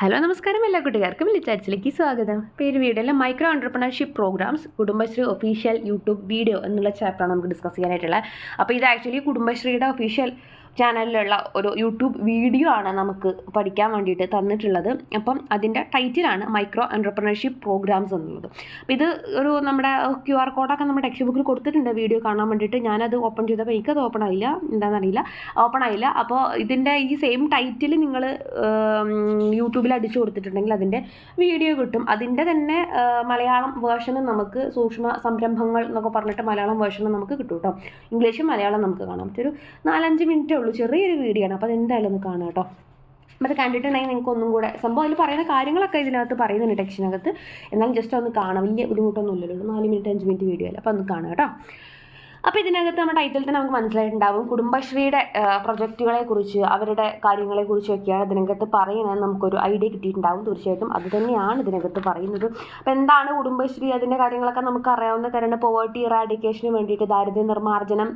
Hello നമസ്കാരം എല്ലാ കൂട്ടുകാർക്കും വിളിച്ചാച്ചിലേക്ക് സ്വാഗതം. പേര് വീഡിയോയിൽ micro entrepreneurship programmes Kudumbashree official YouTube video എന്നുള്ള ചാപ്റ്ററാണ് നമുക്ക് ഡിസ്കസ് ചെയ്യാനായിട്ടുള്ളത്. അപ്പോൾ ഇത് ആക്ച്വലി കുടുംബശ്രീയുടെ ഒഫീഷ്യൽ ചാനലിലുള്ള ഒരു യൂട്യൂബ് വീഡിയോ ആണ് നമുക്ക് പഠിക്കാൻ വേണ്ടിയിട്ട് തന്നിട്ടുള്ളത്. അപ്പം അതിൻ്റെ ടൈറ്റിലാണ് മൈക്രോ എൻ്റർപ്രണർഷിപ്പ് പ്രോഗ്രാംസ് എന്നുള്ളത്. അപ്പോൾ ഇത് ഒരു നമ്മുടെ QR കോഡൊക്കെ നമ്മുടെ ടെക്സ്റ്റ് ബുക്കിൽ കൊടുത്തിട്ടുണ്ട് വീഡിയോ കാണാൻ വേണ്ടിയിട്ട്. ഞാനത് ഓപ്പൺ ചെയ്തപ്പോൾ എനിക്കത് ഓപ്പൺ ആയില്ല, ഓപ്പൺ ആയില്ല. അപ്പോൾ ഇതിൻ്റെ ഈ സെയിം ടൈറ്റിൽ നിങ്ങൾ യൂട്യൂബിൽ അടിച്ചു കൊടുത്തിട്ടുണ്ടെങ്കിൽ അതിൻ്റെ വീഡിയോ കിട്ടും. അതിൻ്റെ തന്നെ മലയാളം വേർഷന് നമുക്ക് സൂക്ഷ്മ സംരംഭങ്ങൾ എന്നൊക്കെ പറഞ്ഞിട്ട് മലയാളം വേർഷന് നമുക്ക് കിട്ടും കേട്ടോ. ഇംഗ്ലീഷും മലയാളം നമുക്ക് കാണാം. മറ്റൊരു 4-5 മിനിറ്റേ ഉള്ളൂ, ചെറിയൊരു വീഡിയോ ആണ്. അപ്പോൾ അതെന്തായാലും ഒന്ന് കാണാം കേട്ടോ. അപ്പോൾ അത് കണ്ടിട്ടുണ്ടെങ്കിൽ നിങ്ങൾക്ക് ഒന്നും കൂടെ സംഭവം അതിൽ പറയുന്ന കാര്യങ്ങളൊക്കെ ഇതിനകത്ത് പറയുന്നുണ്ട് ടെക്സ്റ്റിനകത്ത്. എന്നാലും ജസ്റ്റ് ഒന്ന് കാണാം, വലിയ ബുദ്ധിമുട്ടൊന്നും ഇല്ലല്ലോ, 4 മിനിറ്റ് 5 മിനിറ്റ് വീഡിയോ അല്ല. അപ്പോൾ ഒന്ന് കാണാം കേട്ടോ. അപ്പോൾ ഇതിനകത്ത് നമ്മുടെ ടൈറ്റിൽ തന്നെ നമുക്ക് മനസ്സിലായിട്ടുണ്ടാവും കുടുംബശ്രീയുടെ പ്രൊജക്റ്റുകളെക്കുറിച്ച്, അവരുടെ കാര്യങ്ങളെക്കുറിച്ചൊക്കെയാണ് ഇതിനകത്ത് പറയുന്നത്. നമുക്കൊരു ഐഡിയ കിട്ടിയിട്ടുണ്ടാവും തീർച്ചയായിട്ടും. അത് തന്നെയാണ് ഇതിനകത്ത് പറയുന്നത്. അപ്പോൾ എന്താണ് കുടുംബശ്രീ, അതിൻ്റെ കാര്യങ്ങളൊക്കെ നമുക്ക് അറിയാവുന്ന കാര്യമാണ്. പോവേർട്ടി ഇറാഡിക്കേഷന് വേണ്ടിയിട്ട്, ദാരിദ്ര്യ നിർമ്മാർജ്ജനം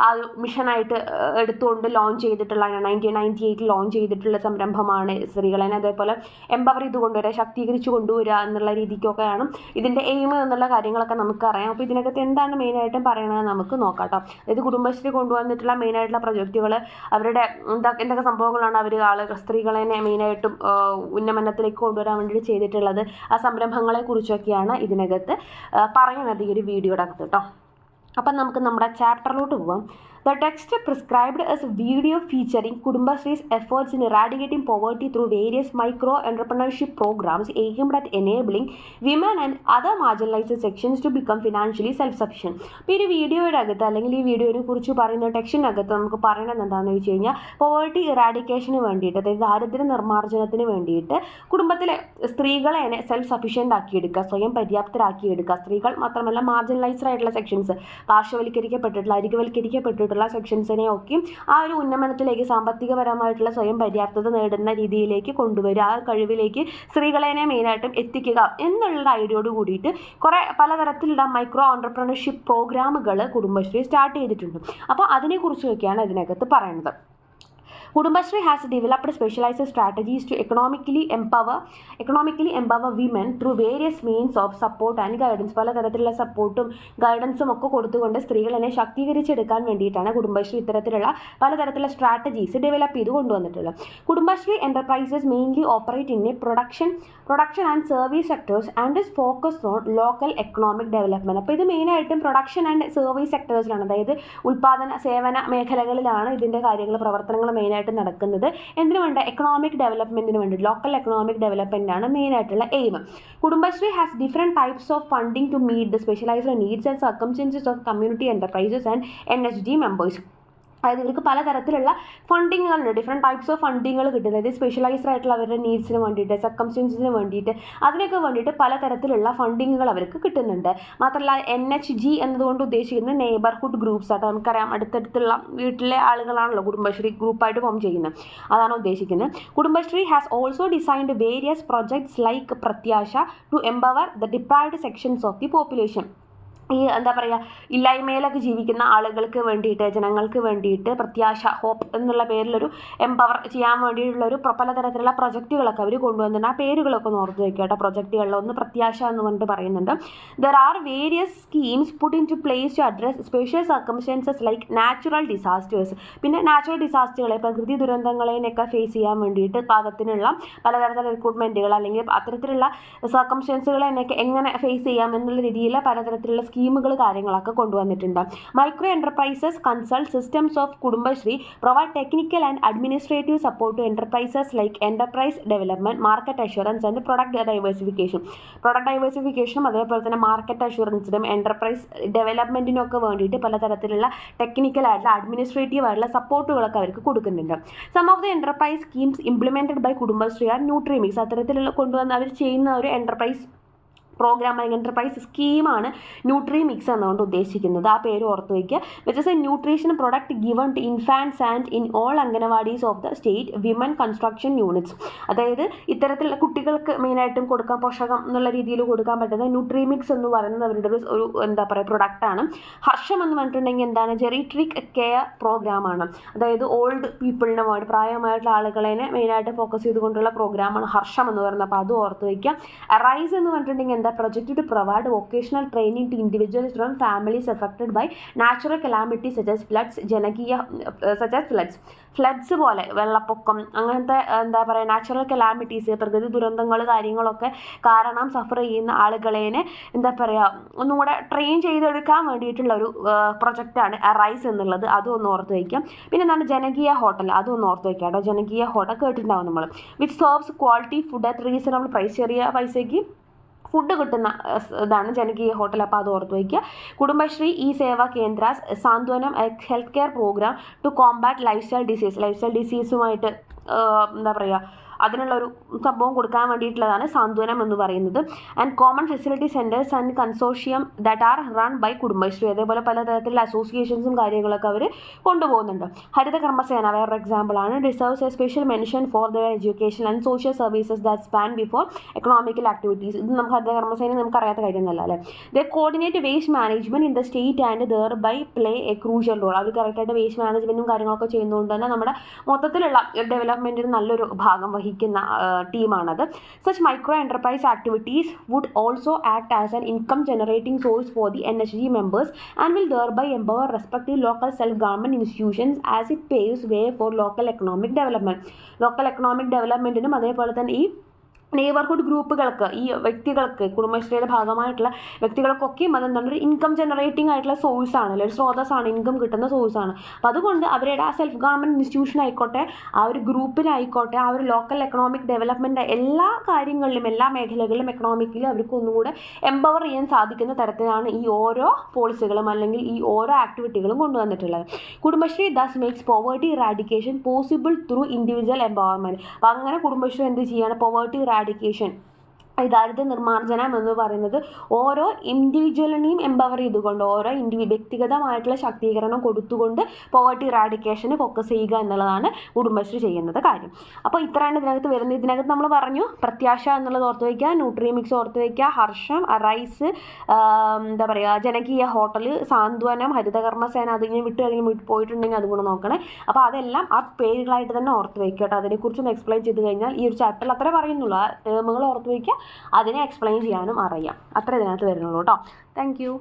ആ ഒരു മിഷനായിട്ട് എടുത്തുകൊണ്ട് ലോഞ്ച് ചെയ്തിട്ടുള്ള 1998 ലോഞ്ച് ചെയ്തിട്ടുള്ള സംരംഭമാണ് സ്ത്രീകളെ അതേപോലെ എംപവർ ചെയ്ത് കൊണ്ടുവരിക, ശാക്തീകരിച്ച് കൊണ്ടുവരിക എന്നുള്ള രീതിക്കൊക്കെയാണ് ഇതിൻ്റെ എയിം എന്നുള്ള കാര്യങ്ങളൊക്കെ നമുക്കറിയാം. അപ്പോൾ ഇതിനകത്ത് എന്താണ് മെയിനായിട്ടും പറയുന്നത് നമുക്ക് നോക്കാം കേട്ടോ. അതായത് കുടുംബശ്രീ കൊണ്ടുവന്നിട്ടുള്ള മെയിനായിട്ടുള്ള പ്രൊജക്റ്റുകൾ, അവരുടെ എന്തൊക്കെ സംഭവങ്ങളാണ് അവർ സ്ത്രീകളെ മെയിനായിട്ടും ഉന്നമനത്തിലേക്ക് കൊണ്ടുവരാൻ വേണ്ടിയിട്ട് ചെയ്തിട്ടുള്ളത്, ആ സംരംഭങ്ങളെ കുറിച്ചൊക്കെയാണ് ഇതിനകത്ത് പറയുന്നത് ഈ ഒരു വീഡിയോയുടെ അകത്ത് കേട്ടോ. അപ്പം നമുക്ക് നമ്മുടെ ചാപ്റ്ററിലോട്ട് പോവാം. The text prescribed as a video featuring Kudumbashree's efforts in eradicating poverty through various micro-entrepreneurship programs aimed at enabling women and other marginalized sections to become financially self-sufficient. അപ്പോൾ ഈ വീഡിയോയുടെ അകത്ത് അല്ലെങ്കിൽ ഈ വീഡിയോയെ കുറിച്ച് പറയുന്ന ടെക്സ്റ്റിനകത്ത് നമുക്ക് പറയണത് എന്താണെന്ന് വെച്ച് കഴിഞ്ഞാൽ, പോവേർട്ടി ഇറാഡിക്കേഷന് വേണ്ടിയിട്ട്, അതായത് ദാരിദ്ര്യ നിർമ്മാർജ്ജനത്തിന് വേണ്ടിയിട്ട് കുടുംബത്തിലെ സ്ത്രീകളെ സെൽഫ് സഫീഷ്യൻ്റ് ആക്കിയെടുക്കുക, സ്വയം പര്യാപ്തരാക്കിയെടുക്കുക. സ്ത്രീകൾ മാത്രമല്ല മാർജിനലൈസ്ഡ് ആയിട്ടുള്ള സെക്ഷൻസ്, പാർശ്വവൽക്കരിക്കപ്പെട്ടിട്ടുള്ള, അരികുവൽക്കരിക്കപ്പെട്ടിട്ടുള്ള സെക്ഷൻസിനെയൊക്കെയും ആ ഒരു ഉന്നമനത്തിലേക്ക്, സാമ്പത്തികപരമായിട്ടുള്ള സ്വയം പര്യാപ്തത നേടുന്ന രീതിയിലേക്ക് കൊണ്ടുവരിക, ആ കഴിവിലേക്ക് സ്ത്രീകളെ മെയിനായിട്ടും എത്തിക്കുക എന്നുള്ള ഐഡിയയോട് കൂടിയിട്ട് പലതരത്തിലുള്ള മൈക്രോ ഓൺടർപ്രണർഷിപ്പ് പ്രോഗ്രാമുകൾ കുടുംബശ്രീ സ്റ്റാർട്ട് ചെയ്തിട്ടുണ്ട്. അപ്പോൾ അതിനെക്കുറിച്ചൊക്കെയാണ് ഇതിനകത്ത് പറയുന്നത്. Kudumbashri has developed specialized strategies to economically empower women through various means of support and guidance. പലതരത്തിലുള്ള സപ്പോർട്ടും ഗൈഡൻസും ഒക്കെ കൊടുത്തുകൊണ്ട് സ്ത്രീകളെ ശാക്തീകരിച്ചെടുക്കാൻ വേണ്ടിയിട്ടാണ് കുടുംബശ്രീ ഇത്തരത്തിലുള്ള പലതരത്തിലുള്ള സ്ട്രാറ്റജീസ് ഡെവലപ്പ് ചെയ്ത് കൊണ്ടുവന്നിട്ടുള്ളത്. Kudumbashree enterprises mainly operate in A production and service sectors and is focused on local economic development. അപ്പോൾ ഇത് മെയിനായിട്ടും പ്രൊഡക്ഷൻ ആൻഡ് സർവീസ് സെക്ടേഴ്സിലാണ്, അതായത് ഉൽപ്പാദന സേവന മേഖലകളിലാണ് ഇതിൻ്റെ പ്രവർത്തനങ്ങൾ മെയിനായിട്ട് നടക്കുന്നത്. എന്തിനു വേണ്ട? എക്കണോമിക് ഡെവലപ്മെന്റിന് വേണ്ടി, ലോക്കൽ എക്കണോമിക് ഡെവലപ്മെന്റാണ് മെയിൻ ആയിട്ടുള്ള aim. Kudumbashree has different types of funding to meet the specialised needs and circumstances of community enterprises and NHD members. അതായത് ഇവർക്ക് പലതരത്തിലുള്ള ഫണ്ടിങ്ങുകളുണ്ട്, ഡിഫറെൻറ്റ് ടൈപ്സ് ഓഫ് ഫണ്ടിങ്ങുകൾ കിട്ടുന്നത്, അതായത് സ്പെഷ്യലൈസ്ഡ് ആയിട്ടുള്ള അവരുടെ നീഡ്സിന് വേണ്ടിയിട്ട്, സർക്കംസ്റ്റൻസിന് വേണ്ടിയിട്ട്, അതിനൊക്കെ വേണ്ടിയിട്ട് പലതരത്തിലുള്ള ഫണ്ടിങ്ങുകൾ അവർക്ക് കിട്ടുന്നുണ്ട്. മാത്രമല്ല NHG എന്നതുകൊണ്ട് ഉദ്ദേശിക്കുന്നത് നെയ്ബർഹുഡ് ഗ്രൂപ്പ്സ് ആട്ടോ. നമുക്കറിയാം അടുത്തടുത്തുള്ള വീട്ടിലെ ആളുകളാണല്ലോ കുടുംബശ്രീ ഗ്രൂപ്പായിട്ട് ഫോം ചെയ്യുന്നത്, അതാണ് ഉദ്ദേശിക്കുന്നത്. Kudumbashree has also designed various projects like Prathyasha to empower the deprived sections of the population. ഈ എന്താ പറയുക, ഇല്ലായ്മയിലൊക്കെ ജീവിക്കുന്ന ആളുകൾക്ക് വേണ്ടിയിട്ട്, ജനങ്ങൾക്ക് വേണ്ടിയിട്ട് പ്രത്യാശ, ഹോപ്പ് എന്നുള്ള പേരിലൊരു എംപവർ ചെയ്യാൻ വേണ്ടിയിട്ടുള്ളൊരു പലതരത്തിലുള്ള പ്രൊജക്റ്റുകളൊക്കെ അവർ കൊണ്ടുവന്നിട്ടുണ്ട്. ആ പേരുകളൊക്കെ ഒന്ന് ഓർത്ത് വയ്ക്കുക കേട്ടോ. പ്രൊജക്റ്റുകളിൽ ഒന്ന് പ്രത്യാശ എന്ന് പറഞ്ഞിട്ട് പറയുന്നുണ്ട്. There are various schemes put in to place to address special circumstances like natural disasters. പിന്നെ നാച്ചുറൽ ഡിസാസ്റ്ററുകളെ, പ്രകൃതി ദുരന്തങ്ങളെയൊക്കെ ഫേസ് ചെയ്യാൻ വേണ്ടിയിട്ട് പാകത്തിനുള്ള പലതരത്തിലുള്ള റിക്രൂട്ട്മെൻറ്റുകൾ അല്ലെങ്കിൽ അത്തരത്തിലുള്ള സർക്കംസ്റ്റൻസുകളെയൊക്കെ എങ്ങനെ ഫേസ് ചെയ്യാം എന്നുള്ള രീതിയിൽ പലതരത്തിലുള്ള സ്കീമുകൾ കാര്യങ്ങളൊക്കെ കൊണ്ടുവന്നിട്ടുണ്ട്. Micro enterprises consult systems of Kudumbashree provide technical and administrative support to enterprises like enterprise development, market assurance and product ഡൈവേഴ്സിഫിക്കേഷനും അതേപോലെ തന്നെ മാർക്കറ്റ് അഷുറൻസിനും എന്റർപ്രൈസ് ഡെവലപ്മെന്റിനും ഒക്കെ വേണ്ടിയിട്ട് പലതരത്തിലുള്ള ടെക്നിക്കൽ ആയിട്ടുള്ള അഡ്മിനിസ്ട്രേറ്റീവ് ആയിട്ടുള്ള സപ്പോർട്ടുകളൊക്കെ അവർക്ക് കൊടുക്കുന്നുണ്ട്. Some of the enterprise schemes implemented by Kudumbashree are Nutrimix. അത്തരത്തിലുള്ള കൊണ്ടുവന്ന് അവർ ചെയ്യുന്ന ഒരു എന്റർപ്രൈസ് പ്രോഗ്രാം അല്ലെങ്കിൽ എൻ്റർപ്രൈസ് സ്കീമാണ് ന്യൂട്രിമിക്സ് എന്നുകൊണ്ട് ഉദ്ദേശിക്കുന്നത്. ആ പേര് ഓർത്ത് വയ്ക്കുക. Which is a nutrition product given to infants and in all anganwadis of the state women construction units. അതായത് ഇത്തരത്തിലുള്ള കുട്ടികൾക്ക് മെയിനായിട്ടും കൊടുക്കാൻ പോഷകം എന്നുള്ള രീതിയിൽ കൊടുക്കാൻ പറ്റുന്ന ന്യൂട്രിമിക്സ് എന്ന് പറയുന്നത് അവരുടെ ഒരു എന്താ പറയുക പ്രൊഡക്റ്റാണ്. ഹർഷം എന്ന് പറഞ്ഞിട്ടുണ്ടെങ്കിൽ എന്താണ്, ജെറിട്രിക് കെയർ പ്രോഗ്രാമാണ്. അതായത് ഓൾഡ് പീപ്പിളിന് വേണ്ടി പ്രായമായിട്ടുള്ള ആളുകളെ മെയിനായിട്ട് ഫോക്കസ് ചെയ്തുകൊണ്ടുള്ള പ്രോഗ്രാമാണ് ഹർഷം എന്ന് പറയുന്നത്. അപ്പോൾ അത് ഓർത്ത് വയ്ക്കുക. അറൈസ് എന്ന് പറഞ്ഞിട്ടുണ്ടെങ്കിൽ എന്താ, project to provide vocational training to individuals from families affected by natural calamities such as floods, floods പോലെ വെള്ളപ്പൊക്കം അങ്ങനത്തെ എന്താ പറയുക നാച്ചുറൽ കലാമിറ്റീസ് പ്രകൃതി ദുരന്തങ്ങൾ കാര്യങ്ങളൊക്കെ കാരണം സഫർ ചെയ്യുന്ന ആളുകളെ എന്താ പറയുക ഒന്നും കൂടെ ട്രെയിൻ ചെയ്തെടുക്കാൻ വേണ്ടിയിട്ടുള്ള ഒരു പ്രൊജക്റ്റാണ് അറൈസ് എന്നുള്ളത്. അതും ഒന്ന് ഓർത്ത് വയ്ക്കാം. പിന്നെ എന്താണ് ജനകീയ ഹോട്ടൽ, അതും ഒന്ന് ഓർത്ത് വയ്ക്കാം കേട്ടോ. ജനകീയ ഹോട്ടൽ കേട്ടിട്ടുണ്ടാവും നമ്മൾ. Which serves quality food at reasonable price, ചെറിയ പൈസയ്ക്ക് ഫുഡ് കിട്ടുന്ന ഇതാണ് ജനകീയ ഹോട്ടൽ. അപ്പോൾ അത് ഓർത്ത് വയ്ക്കുക. Kudumbashree e Seva Kendras Santhwanam health care programme to combat lifestyle ഡിസീസുമായിട്ട് എന്താ പറയുക അതിനുള്ളൊരു സംഭവം കൊടുക്കാൻ വേണ്ടിയിട്ടുള്ളതാണ് സാന്ത്വനം എന്ന് പറയുന്നത്. And common facility centres and consortium that are run by Kudumbashree. അതേപോലെ പലതരത്തിലുള്ള അസോസിയേഷൻസും കാര്യങ്ങളൊക്കെ അവർ കൊണ്ടുപോകുന്നുണ്ട്. ഹരിത കർമ്മസേന വേറൊരു എക്സാമ്പിളാണ്. Deserves a special mention for the education and social services that span before economical activities. ഇത് നമുക്ക് ഹരിത കർമ്മസേന നമുക്ക് അറിയാത്ത കാര്യമൊന്നുമല്ല അല്ലേ. The coordinate waste management in the state and thereby play a crucial role. അവർ കറക്റ്റായിട്ട് വേസ്റ്റ് മാനേജ്മെൻറ്റും കാര്യങ്ങളൊക്കെ ചെയ്യുന്നതുകൊണ്ട് തന്നെ നമ്മുടെ മൊത്തത്തിലുള്ള ഡെവലപ്മെൻറ്റിന് നല്ലൊരു ഭാഗം വഹിക്കുന്ന ടീമാണത്. Such micro enterprise activities would also act as an income generating source for the NHG members and will thereby empower respective local self-government institutions as it paves way for local economic development. Local economic ഡെവലപ്മെൻറ്റിനും അതേപോലെ തന്നെ ഈ neighbourhood ഗ്രൂപ്പുകൾക്ക് ഈ വ്യക്തികൾക്ക് കുടുംബശ്രീയുടെ ഭാഗമായിട്ടുള്ള വ്യക്തികൾക്കൊക്കെയും അതെന്താണ് ഒരു ഇൻകം ജനറേറ്റിംഗ് ആയിട്ടുള്ള സോഴ്സാണ്, അല്ലെങ്കിൽ ഒരു സ്രോതസ്സാണ്, ഇൻകം കിട്ടുന്ന സോഴ്സാണ്. അപ്പോൾ അതുകൊണ്ട് അവരുടെ ആ സെൽഫ് ഗവൺമെൻറ് ഇൻസ്റ്റിറ്റ്യൂഷൻ ആയിക്കോട്ടെ, ആ ഒരു ഗ്രൂപ്പിനായിക്കോട്ടെ, ആ ഒരു ലോക്കൽ എക്കണോമിക് ഡെവലപ്മെൻറ്റ് എല്ലാ കാര്യങ്ങളിലും എല്ലാ മേഖലകളിലും എക്കണോമിക്കലി അവർക്ക് ഒന്നുകൂടെ എംപവർ ചെയ്യാൻ സാധിക്കുന്ന തരത്തിലാണ് ഈ ഓരോ പോളിസികളും അല്ലെങ്കിൽ ഈ ഓരോ ആക്ടിവിറ്റികളും കൊണ്ടുവന്നിട്ടുള്ളത്. Kudumbashree thus makes poverty eradication possible through individual empowerment. അപ്പോൾ അങ്ങനെ കുടുംബശ്രീ എന്ത് ചെയ്യാണ്, പോവേർട്ടി ഇറാഡിക്കേഷൻ ദാരിദ്ര്യ നിർമ്മാർജ്ജനം എന്ന് പറയുന്നത് ഓരോ ഇൻഡിവിജ്വലിനെയും എംപവർ ചെയ്തുകൊണ്ട് ഓരോ വ്യക്തിഗതമായിട്ടുള്ള ശാക്തീകരണം കൊടുത്തുകൊണ്ട് പോവർട്ടി ഇറാഡിക്കേഷന് ഫോക്കസ് ചെയ്യുക എന്നുള്ളതാണ് കുടുംബശ്രീ ചെയ്യുന്നത് കാര്യം. അപ്പോൾ ഇത്രയാണ് ഇതിനകത്ത് വരുന്നത്. ഇതിനകത്ത് നമ്മൾ പറഞ്ഞു പ്രത്യാശ എന്നുള്ളത് ഓർത്ത് വയ്ക്കുക, ന്യൂട്രിമിക്സ് ഓർത്ത് വയ്ക്കുക, ഹർഷം, അറൈസ്, എന്താ പറയുക ജനകീയ ഹോട്ടൽ, സാന്ത്വനം, ഹരിതകർമ്മസേന, അതിങ്ങനെ വിട്ട് പോയിട്ടുണ്ടെങ്കിൽ അതുകൊണ്ട് നോക്കണേ. അപ്പോൾ അതെല്ലാം ആ പേരുകളായിട്ട് തന്നെ ഓർത്ത് വയ്ക്കുക കേട്ടോ. അതിനെക്കുറിച്ചൊന്ന് എക്സ്പ്ലെയിൻ ചെയ്ത് കഴിഞ്ഞാൽ ഈ ഒരു ചാപ്റ്ററിൽ അത്രേ പറയുന്നുള്ളൂ. ആ ടേമുകൾ ഓർത്ത് വയ്ക്കുക, അതിനെ എക്സ്പ്ലെയിൻ ചെയ്യാനും അറിയാം. അത്ര ഇതിനകത്ത് വരുന്നുള്ളൂ കേട്ടോ. Thank you.